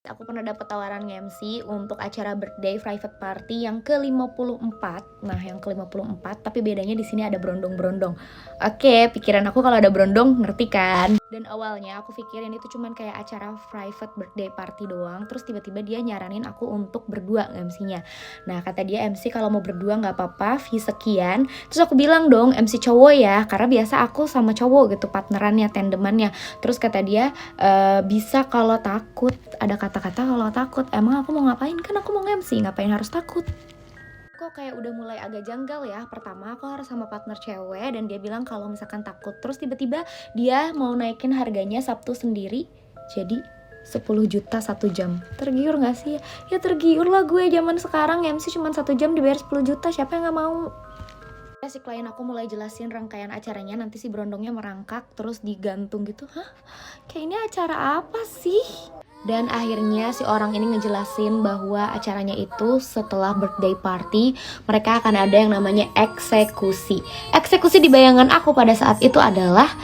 Aku pernah dapat tawaran nge-MC untuk acara birthday private party yang ke-54. Nah, yang ke-54, tapi bedanya di sini ada berondong-berondong. Oke, pikiran aku kalau ada berondong, ngerti kan? Dan awalnya aku pikirin itu cuman kayak acara private birthday party doang. Terus tiba-tiba dia nyaranin aku untuk berdua nge-MC-nya. Nah, kata dia MC kalau mau berdua nggak apa-apa, fee sekian. Terus aku bilang dong MC cowok ya, karena biasa aku sama cowok gitu partnerannya, tandemannya. Terus kata dia bisa kalau takut. Ada kata-kata kalau takut. Emang aku mau ngapain? Kan aku mau nge-MC, ngapain harus takut? Kok kayak udah mulai agak janggal ya. Pertama aku harus sama partner cewek dan dia bilang kalau misalkan takut. Terus tiba-tiba dia mau naikin harganya Sabtu sendiri jadi 10 juta 1 jam. Tergiur gak sih? Ya tergiur lah gue. Zaman sekarang MC cuma 1 jam dibayar 10 juta. Siapa yang gak mau? Si klien aku mulai jelasin rangkaian acaranya. Nanti si berondongnya merangkak terus digantung gitu. Hah? Kayak ini acara apa sih? Dan akhirnya si orang ini ngejelasin bahwa acaranya itu setelah birthday party mereka akan ada yang namanya eksekusi. Eksekusi di bayangan aku pada saat itu adalah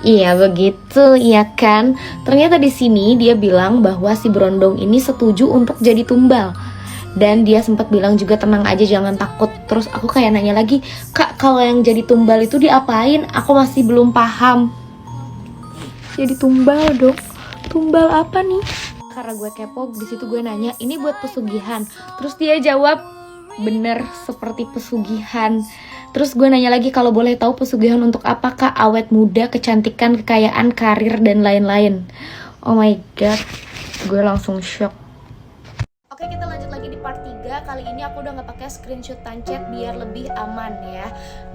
iya begitu, iya kan? Ternyata di sini dia bilang bahwa si berondong ini setuju untuk jadi tumbal. Dan dia sempat bilang juga tenang aja jangan takut. Terus aku kayak nanya lagi, "Kak, kalau yang jadi tumbal itu diapain? Aku masih belum paham." Jadi tumbal dong. Tumbal apa nih? Karena gue kepo, di situ gue nanya, "Ini buat pesugihan." Terus dia jawab, "Bener seperti pesugihan." Terus gue nanya lagi, "Kalau boleh tahu pesugihan untuk apa, Kak?" "Awet muda, kecantikan, kekayaan, karir, dan lain-lain." Oh my god, gue langsung shock. Oke, kita lanjut lagi di part 3. Kali ini aku udah gak pakai screenshot chat biar lebih aman ya.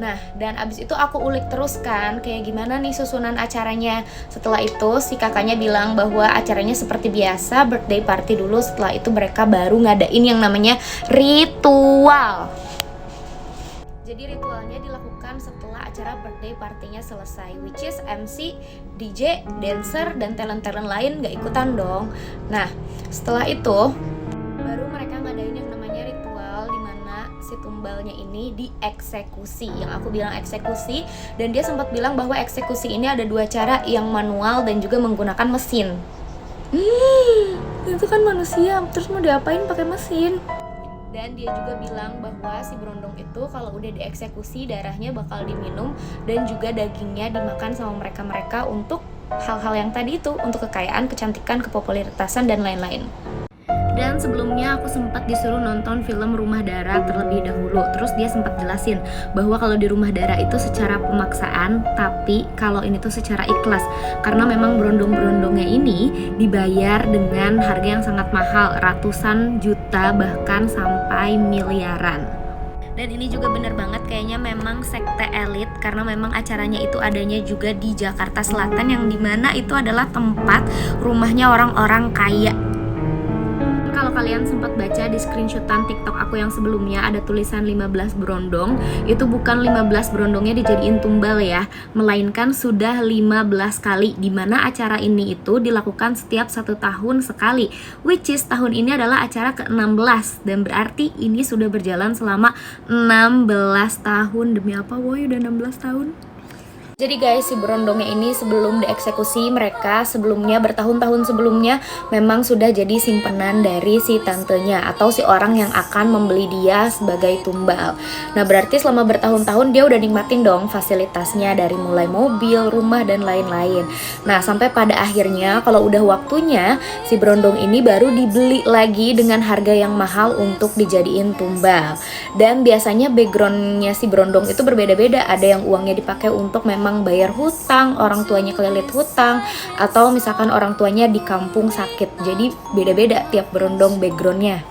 Nah, dan abis itu aku ulik terus kan kayak gimana nih susunan acaranya. Setelah itu si kakaknya bilang bahwa acaranya seperti biasa, birthday party dulu. Setelah itu mereka baru ngadain yang namanya ritual. Jadi ritualnya dilakukan setelah acara birthday partinya selesai, which is MC, DJ, dancer, dan talent-talent lain gak ikutan dong. Nah, setelah itu baru mereka ngadain yang namanya ritual, dimana si tumbalnya ini dieksekusi. Yang aku bilang eksekusi, dan dia sempat bilang bahwa eksekusi ini ada 2 cara, yang manual dan juga menggunakan mesin. Itu kan manusia, terus mau diapain pakai mesin? Dan dia juga bilang bahwa si berondong itu kalau udah dieksekusi darahnya bakal diminum dan juga dagingnya dimakan sama mereka-mereka untuk hal-hal yang tadi itu, untuk kekayaan, kecantikan, kepopuleritasan, dan lain-lain. Dan sebelumnya aku sempat disuruh nonton film Rumah Dara terlebih dahulu. Terus dia sempat jelasin bahwa kalau di Rumah Dara itu secara pemaksaan, tapi kalau ini tuh secara ikhlas. Karena memang berondong-berondongnya ini dibayar dengan harga yang sangat mahal, ratusan juta bahkan sampai miliaran. Dan ini juga bener banget kayaknya memang sekte elit, karena memang acaranya itu adanya juga di Jakarta Selatan, yang dimana itu adalah tempat rumahnya orang-orang kaya. Kalau kalian sempat baca di screenshotan TikTok aku yang sebelumnya ada tulisan 15 berondong, itu bukan 15 berondongnya dijadiin tumbal ya, melainkan sudah 15 kali, dimana acara ini itu dilakukan setiap 1 tahun sekali, which is tahun ini adalah acara ke-16, dan berarti ini sudah berjalan selama 16 tahun. Demi apa woy, udah 16 tahun? Jadi guys, si berondongnya ini sebelum dieksekusi, mereka sebelumnya bertahun-tahun sebelumnya memang sudah jadi simpenan dari si tantenya atau si orang yang akan membeli dia sebagai tumbal. Nah, berarti selama bertahun-tahun dia udah nikmatin dong fasilitasnya, dari mulai mobil, rumah, dan lain-lain. Nah, sampai pada akhirnya kalau udah waktunya, si berondong ini baru dibeli lagi dengan harga yang mahal untuk dijadiin tumbal. Dan biasanya backgroundnya si berondong itu berbeda-beda. Ada yang uangnya dipakai untuk memang bayar hutang, orang tuanya kelilit hutang, atau misalkan orang tuanya di kampung sakit. Jadi beda-beda tiap berondong backgroundnya.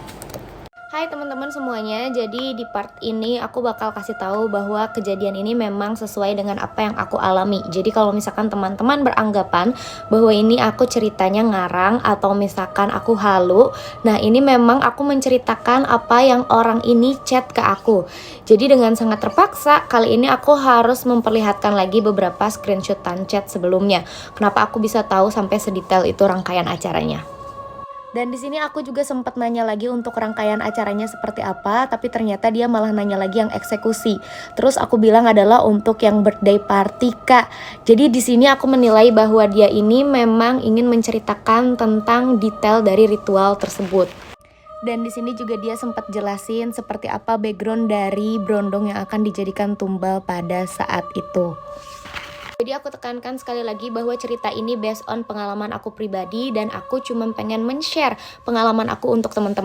Hai teman-teman semuanya, jadi di part ini aku bakal kasih tahu bahwa kejadian ini memang sesuai dengan apa yang aku alami. Jadi kalau misalkan teman-teman beranggapan bahwa ini aku ceritanya ngarang atau misalkan aku halu, nah ini memang aku menceritakan apa yang orang ini chat ke aku. Jadi dengan sangat terpaksa, kali ini aku harus memperlihatkan lagi beberapa screenshotan chat sebelumnya. Kenapa aku bisa tahu sampai sedetail itu rangkaian acaranya? Dan di sini aku juga sempat nanya lagi untuk rangkaian acaranya seperti apa, tapi ternyata dia malah nanya lagi yang eksekusi. Terus aku bilang adalah untuk yang birthday party, Kak. Jadi di sini aku menilai bahwa dia ini memang ingin menceritakan tentang detail dari ritual tersebut. Dan di sini juga dia sempat jelasin seperti apa background dari brondong yang akan dijadikan tumbal pada saat itu. Jadi aku tekankan sekali lagi bahwa cerita ini based on pengalaman aku pribadi dan aku cuma pengen men-share pengalaman aku untuk teman-teman